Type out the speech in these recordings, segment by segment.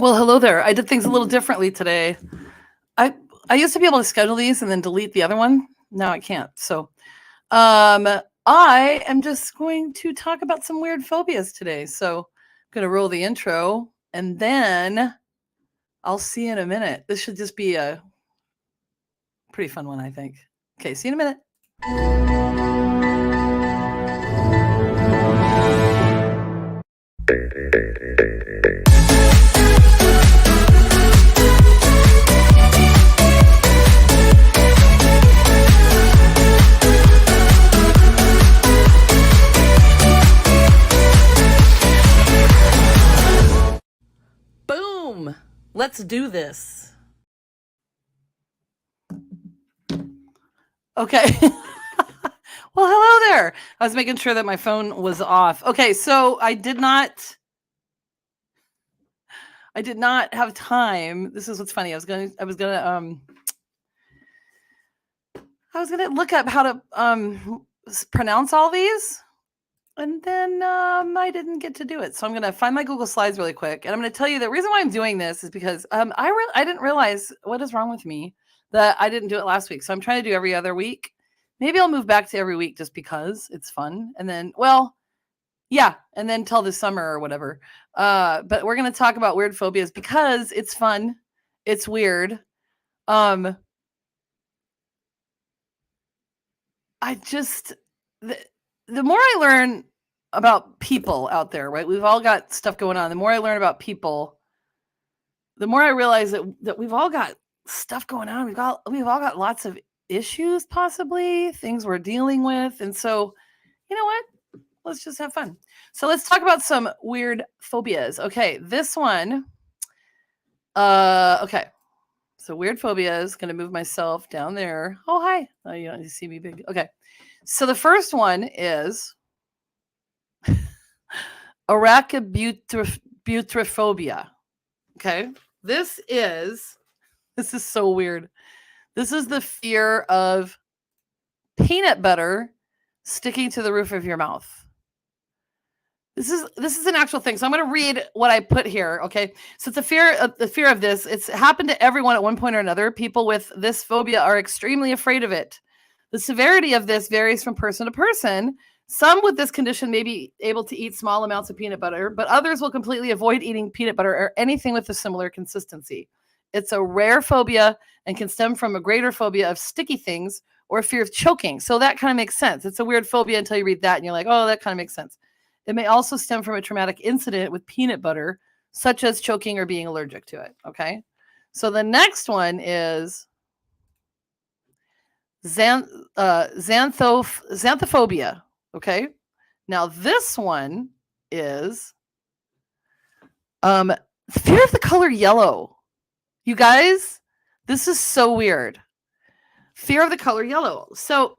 Well, hello there. I did things a little differently today. I I used to be able to schedule these and then delete the other one. Now I can't. So, um, I am just going to talk about some weird phobias today. So, I'm gonna roll the intro, and then I'll see you in a minute. This should just be a pretty fun one, I think. Okay, see you in a minute. Boom! Let's do this. Okay. Well, hello there. I was making sure that my phone was off. Okay, so I did not have time. This is what's funny. I was gonna look up how to pronounce all these, and then I didn't get to do it. So I'm gonna find my Google Slides really quick, and I'm gonna tell you the reason why I'm doing this is because I didn't realize what is wrong with me that I didn't do it last week. So I'm trying to do every other week. Maybe I'll move back to every week just because it's fun, and then yeah, and then till the summer or whatever. But we're gonna talk about weird phobias because it's fun. It's weird. Um, I just the, the more I learn about people out there, right? We've all got stuff going on. The more I learn about people, the more I realize that we've all got stuff going on. We've all got lots of issues, possibly things we're dealing with, and so you know what? Let's just have fun. So let's talk about some weird phobias. Okay, this one. Okay. So weird phobias. Gonna move myself down there. Oh hi. Oh, you don't see me big. Okay. So the first one is arachibutyrophobia. Okay. This is so weird. This is the fear of peanut butter sticking to the roof of your mouth. This is an actual thing. So I'm going to read what I put here. Okay. So it's the fear of this. It's happened to everyone at one point or another. People with this phobia are extremely afraid of it. The severity of this varies from person to person. Some with this condition may be able to eat small amounts of peanut butter, but others will completely avoid eating peanut butter or anything with a similar consistency. It's a rare phobia and can stem from a greater phobia of sticky things or a fear of choking. So that kind of makes sense. It's a weird phobia until you read that and you're like, oh, that kind of makes sense. It may also stem from a traumatic incident with peanut butter, such as choking or being allergic to it. Okay. So the next one is xanthophobia. Okay. Now this one is fear of the color yellow. You guys, this is so weird. Fear of the color yellow. So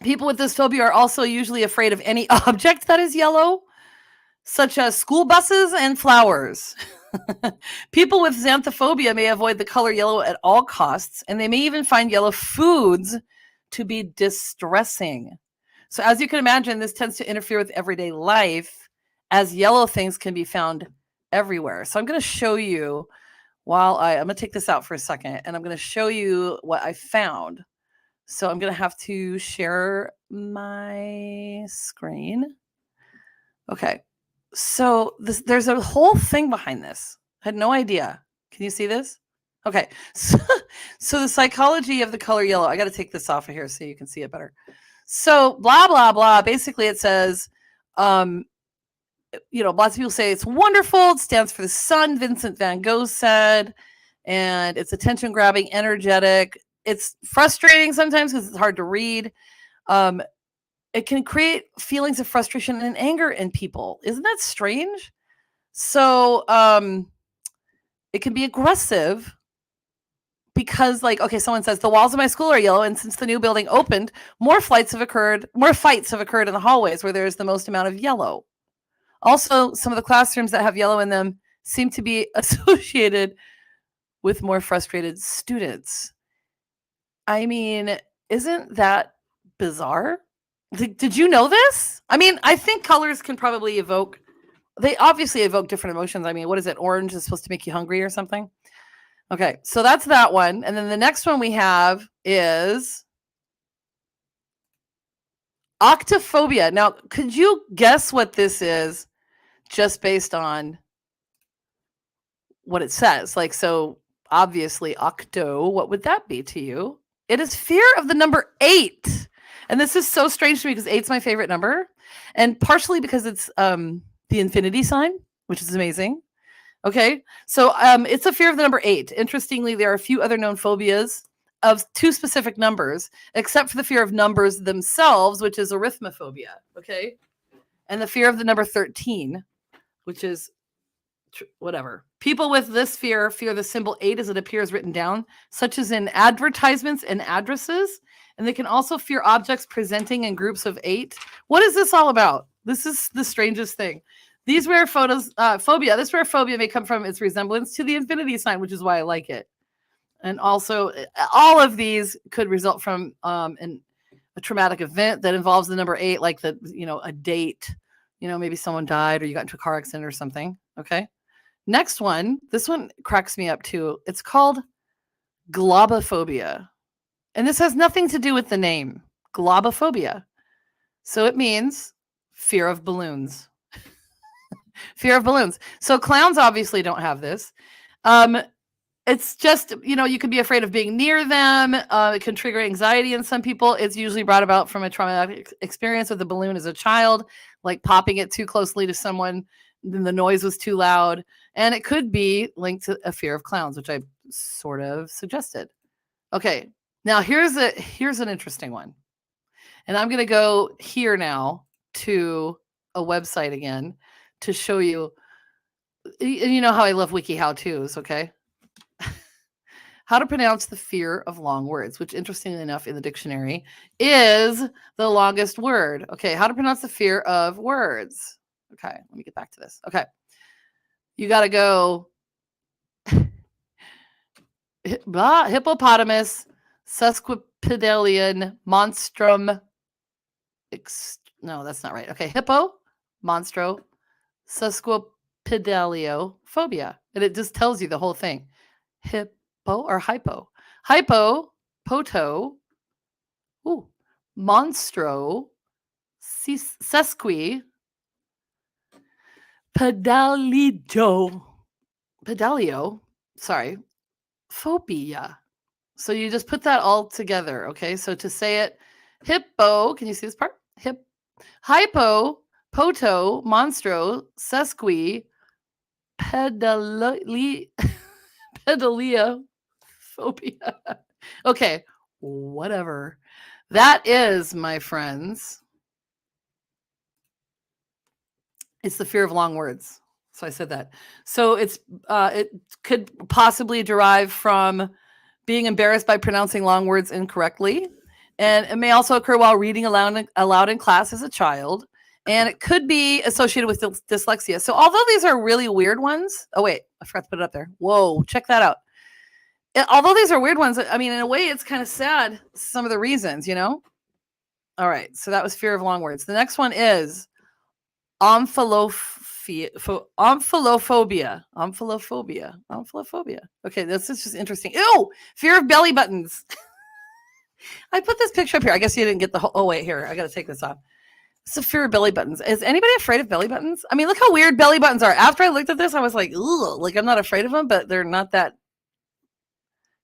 people with this phobia are also usually afraid of any object that is yellow, such as school buses and flowers. People with xanthophobia may avoid the color yellow at all costs, and they may even find yellow foods to be distressing. So, as you can imagine, this tends to interfere with everyday life, as yellow things can be found everywhere. So, I'm going to show you I'm going to take this out for a second, and I'm going to show you what I found. So I'm going to have to share my screen. Okay. So there's a whole thing behind this. I had no idea. Can you see this? Okay. So the psychology of the color yellow. I got to take this off of here so you can see it better. So blah, blah, blah. Basically it says, lots of people say it's wonderful. It stands for the sun, Vincent van Gogh said, and it's attention grabbing, energetic. It's frustrating sometimes because it's hard to read. It can create feelings of frustration and anger in people. Isn't that strange? So it can be aggressive because, someone says the walls of my school are yellow, and since the new building opened, more fights have occurred in the hallways where there's the most amount of yellow. Also, some of the classrooms that have yellow in them seem to be associated with more frustrated students. I mean, isn't that bizarre? Did you know this? I mean, I think colors can probably evoke they obviously evoke different emotions. I mean, what is it? Orange is supposed to make you hungry or something. Okay, so that's that one. And then the next one we have is octophobia. Now, could you guess what this is just based on what it says? Like, so obviously, octo, what would that be to you? It is fear of the number 8. And this is so strange to me because 8's my favorite number. And partially because it's the infinity sign, which is amazing. Okay, so it's a fear of the number 8. Interestingly, there are a few other known phobias of 2 specific numbers, except for the fear of numbers themselves, which is arithmophobia. Okay, and the fear of the number 13, which is whatever. People with this fear the symbol 8 as it appears written down, such as in advertisements and addresses. And they can also fear objects presenting in groups of 8. What is this all about? This is the strangest thing. These rare phobia. This rare phobia may come from its resemblance to the infinity sign, which is why I like it. And also, all of these could result from a traumatic event that involves the number 8, like a date. Maybe someone died or you got into a car accident or something. Okay. Next one. This one cracks me up too. It's called globophobia, and this has nothing to do with the name globophobia. So it means fear of balloons. Fear of balloons. So clowns obviously don't have this. It's just, you could be afraid of being near them. It can trigger anxiety in some people. It's usually brought about from a traumatic experience with a balloon as a child, like popping it too closely to someone, then the noise was too loud. And it could be linked to a fear of clowns, which I sort of suggested. Okay, now here's an interesting one. And I'm going to go here now to a website again to show you. You know how I love wiki how-tos, okay? How to pronounce the fear of long words, which interestingly enough in the dictionary is the longest word. Okay, how to pronounce the fear of words. Okay, let me get back to this. Okay, you got to go hippopotamus, sesquipedalian, monstrum. No, that's not right. Okay, hippo, monstro, sesquipedalio, phobia. And it just tells you the whole thing. Hippo or hypo. Hypo, poto, monstro, sesqui, pedalio, sorry, phobia. So you just put that all together, okay? So to say it, hippo, can you see this part? Hypo, poto, monstro, sesqui, pedalia, phobia. Okay, whatever. That is, my friends, it's the fear of long words. So I said that. So it could possibly derive from being embarrassed by pronouncing long words incorrectly. And it may also occur while reading aloud in class as a child. And it could be associated with dyslexia. So although these are really weird ones, oh wait, I forgot to put it up there. Whoa, check that out. Although these are weird ones, I mean, in a way, it's kind of sad, some of the reasons, All right, so that was fear of long words. The next one is omphallophobia. Okay, this is just interesting. Ew, fear of belly buttons. I put this picture up here. I guess you didn't get the whole. Oh, wait, here. I got to take this off. It's a fear of belly buttons. Is anybody afraid of belly buttons? I mean, look how weird belly buttons are. After I looked at this, I was like, ooh, like I'm not afraid of them, but they're not that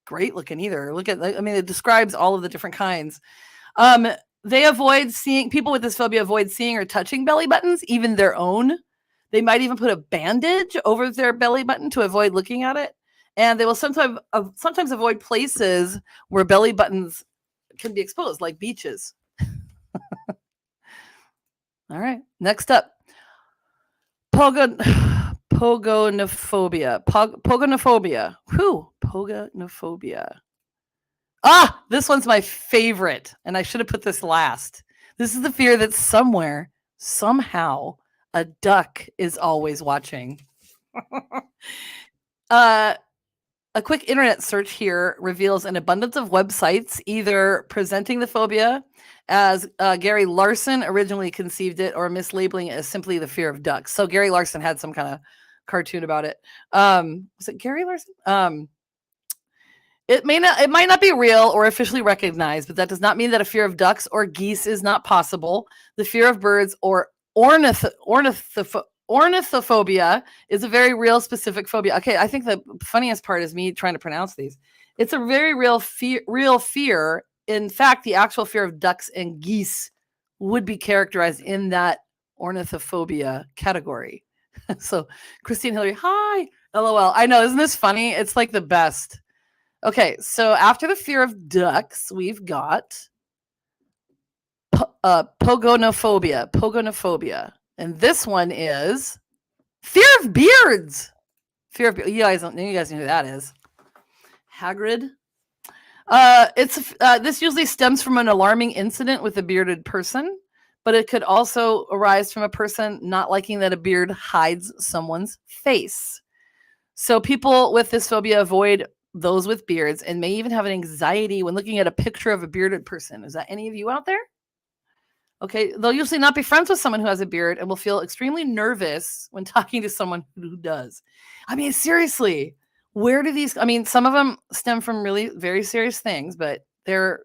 great looking either. Look at, I mean, it describes all of the different kinds. They avoid seeing, people with this phobia avoid seeing or touching belly buttons, even their own. They might even put a bandage over their belly button to avoid looking at it. And they will sometimes avoid places where belly buttons can be exposed, like beaches. All right, next up. Pogonophobia. Pogonophobia. Whew, pogonophobia. Ah, this one's my favorite, and I should have put this last. This is the fear that somewhere, somehow, a duck is always watching. a quick internet search here reveals an abundance of websites either presenting the phobia as Gary Larson originally conceived it or mislabeling it as simply the fear of ducks. So Gary Larson had some kind of cartoon about it. Was it Gary Larson? It might not be real or officially recognized, but that does not mean that a fear of ducks or geese is not possible. The fear of birds or ornithophobia is a very real specific phobia. Okay, I think the funniest part is me trying to pronounce these. It's a very real fear. In fact, the actual fear of ducks and geese would be characterized in that ornithophobia category. So, Christine Hillary, hi, LOL. I know, isn't this funny? It's like the best. Okay, so after the fear of ducks, we've got pogonophobia. And this one is fear of beards. You guys know who that is. Hagrid. This usually stems from an alarming incident with a bearded person, but it could also arise from a person not liking that a beard hides someone's face. So people with this phobia avoid those with beards and may even have an anxiety when looking at a picture of a bearded person. Is that any of you out there? Okay, they'll usually not be friends with someone who has a beard and will feel extremely nervous when talking to someone who does. I mean, seriously, where do these? I mean, some of them stem from really very serious things, but they're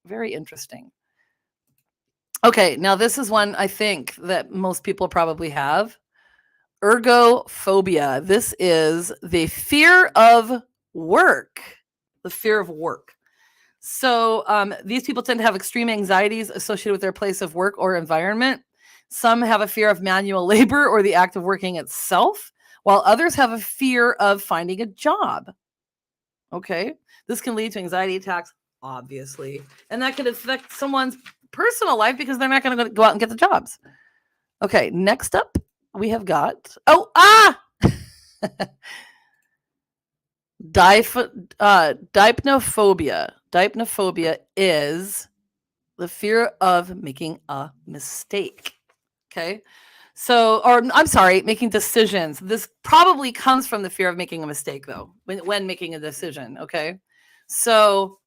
very interesting. Okay, now this is one I think that most people probably have. Ergophobia. This is the fear of work. The fear of work. So these people tend to have extreme anxieties associated with their place of work or environment. Some have a fear of manual labor or the act of working itself, while others have a fear of finding a job. Okay, this can lead to anxiety attacks, obviously, and that can affect someone's personal life because they're not going to go out and get the jobs. Okay, next up, we have got Dipnophobia. Dipnophobia is the fear of making a mistake. Okay. So, or I'm sorry, making decisions. This probably comes from the fear of making a mistake, though, when making a decision. Okay. So,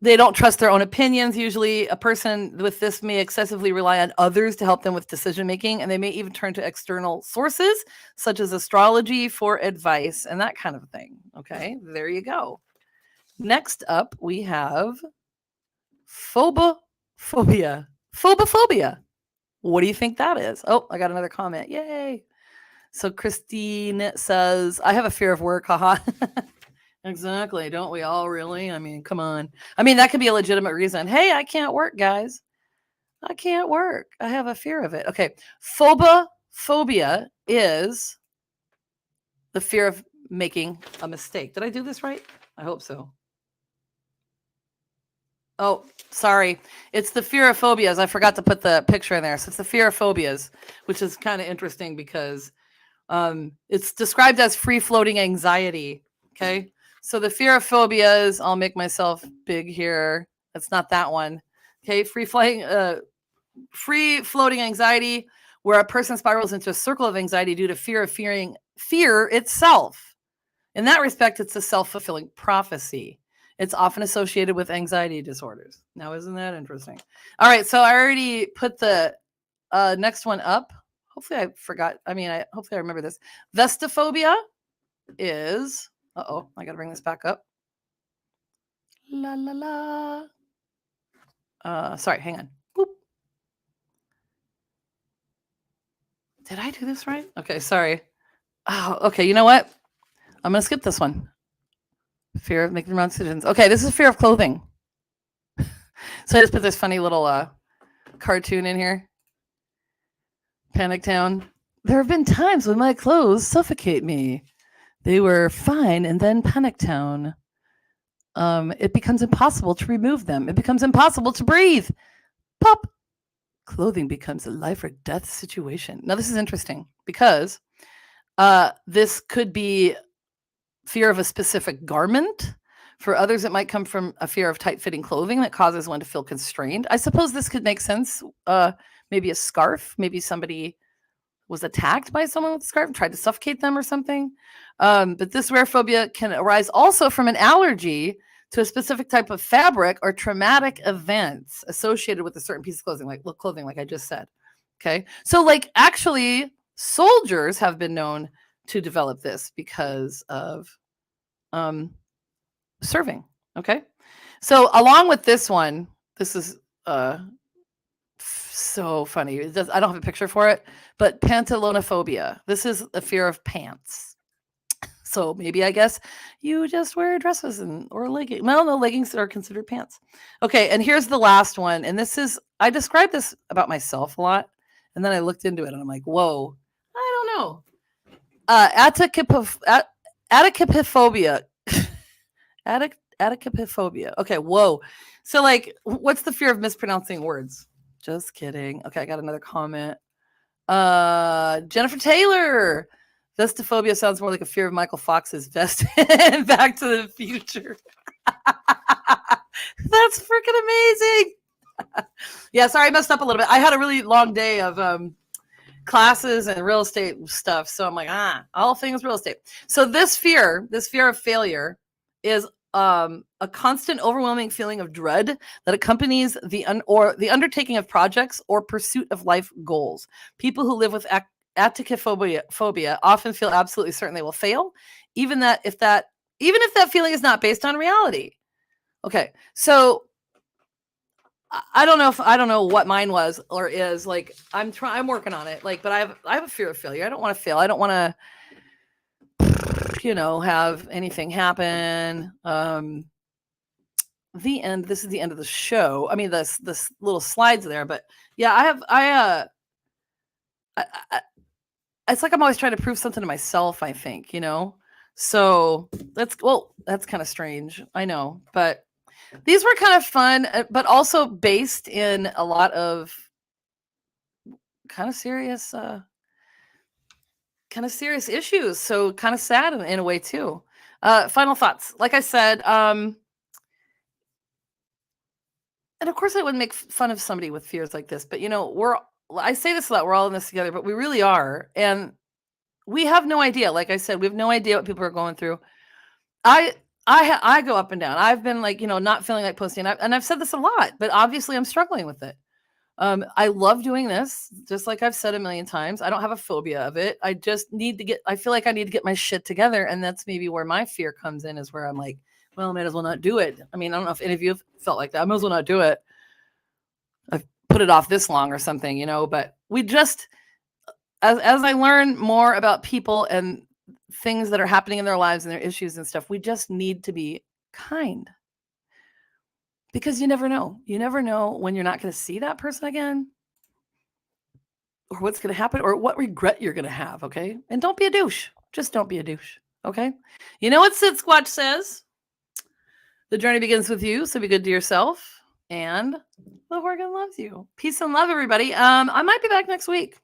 they don't trust their own opinions. Usually, a person with this may excessively rely on others to help them with decision making, and they may even turn to external sources, such as astrology, for advice and that kind of thing. Okay, there you go. Next up, we have phobophobia. Phobophobia. What do you think that is? Oh, I got another comment. Yay. So Christine says, I have a fear of work. Haha. Exactly. Don't we all really? I mean, come on. I mean, that could be a legitimate reason. Hey, I can't work, guys. I can't work. I have a fear of it. Okay. Phobophobia is the fear of making a mistake. Did I do this right? I hope so. Oh, sorry. It's the fear of phobias. I forgot to put the picture in there. So it's the fear of phobias, which is kind of interesting because it's described as free-floating anxiety. Okay. So the fear of phobias, I'll make myself big here. That's not that one. Okay. Free-floating anxiety, where a person spirals into a circle of anxiety due to fear itself. In that respect, it's a self-fulfilling prophecy. It's often associated with anxiety disorders. Now, isn't that interesting? All right, so I already put the next one up. Hopefully I forgot. Hopefully I remember this. Vestophobia is, I got to bring this back up. La, la, la. Sorry, hang on. Boop. Did I do this right? Okay, sorry. Oh, okay, you know what? I'm going to skip this one. Fear of making the wrong decisions. Okay, this is fear of clothing. So I just put this funny little cartoon in here. Panic Town. There have been times when my clothes suffocate me. They were fine, and then Panic Town. It becomes impossible to remove them. It becomes impossible to breathe. Pop. Clothing becomes a life or death situation. Now, this is interesting because this could be fear of a specific garment. For others, it might come from a fear of tight-fitting clothing that causes one to feel constrained. I suppose this could make sense. Maybe a scarf. Maybe somebody was attacked by someone with a scarf and tried to suffocate them or something. But this rare phobia can arise also from an allergy to a specific type of fabric or traumatic events associated with a certain piece of clothing, like I just said. Okay. So, like, actually, soldiers have been known to develop this because of serving. Okay. So, along with this one, this is so funny. I don't have a picture for it, but pantalonophobia. This is a fear of pants. So maybe, I guess, you just wear dresses or leggings. Well, no, leggings are considered pants. Okay, and here's the last one. And this is, I describe this about myself a lot. And then I looked into it and I'm like, whoa, I don't know. Aticophobia. Aticophobia. Okay, whoa. So, like, what's the fear of mispronouncing words? Just kidding. Okay, I got another comment. Jennifer Taylor. Vestophobia sounds more like a fear of Michael Fox's vest in Back to the Future. That's freaking amazing. Yeah, sorry, I messed up a little bit. I had a really long day of classes and real estate stuff. So I'm like, all things real estate. So this fear of failure is a constant overwhelming feeling of dread that accompanies the undertaking of projects or pursuit of life goals. People who live with aticophobia often feel absolutely certain they will fail, even if that feeling is not based on reality. Okay, so I don't know what mine was or is. Like, I'm working on it. Like, but I have a fear of failure. I don't want to fail. I don't want to, have anything happen. The end. This is the end of the show. I mean, this little slides there, but yeah, it's like I'm always trying to prove something to myself, I think, so that's kind of strange. I know, but these were kind of fun, but also based in a lot of kind of serious issues. So kind of sad in a way too. Final thoughts. Like I said, and of course I wouldn't make fun of somebody with fears like this, but I say this a lot, we're all in this together, but we really are. And we have no idea. Like I said, we have no idea what people are going through. I go up and down. I've been like, not feeling like posting. And I've said this a lot, but obviously I'm struggling with it. I love doing this, just like I've said a million times. I don't have a phobia of it. I just I feel like I need to get my shit together. And that's maybe where my fear comes in, is where I'm like, well, I might as well not do it. I mean, I don't know if any of you have felt like that. I might as well not do it. I've put it off this long or something, but we just, as I learn more about people and things that are happening in their lives and their issues and stuff, we just need to be kind. Because you never know. You never know when you're not going to see that person again, or what's going to happen, or what regret you're going to have, okay? And don't be a douche. Just don't be a douche, okay? You know what Sid Squatch says? The journey begins with you, so be good to yourself, and the organ loves you. Peace and love, everybody. I might be back next week.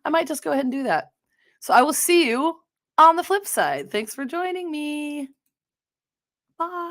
I might just go ahead and do that. So I will see you on the flip side. Thanks for joining me. Bye.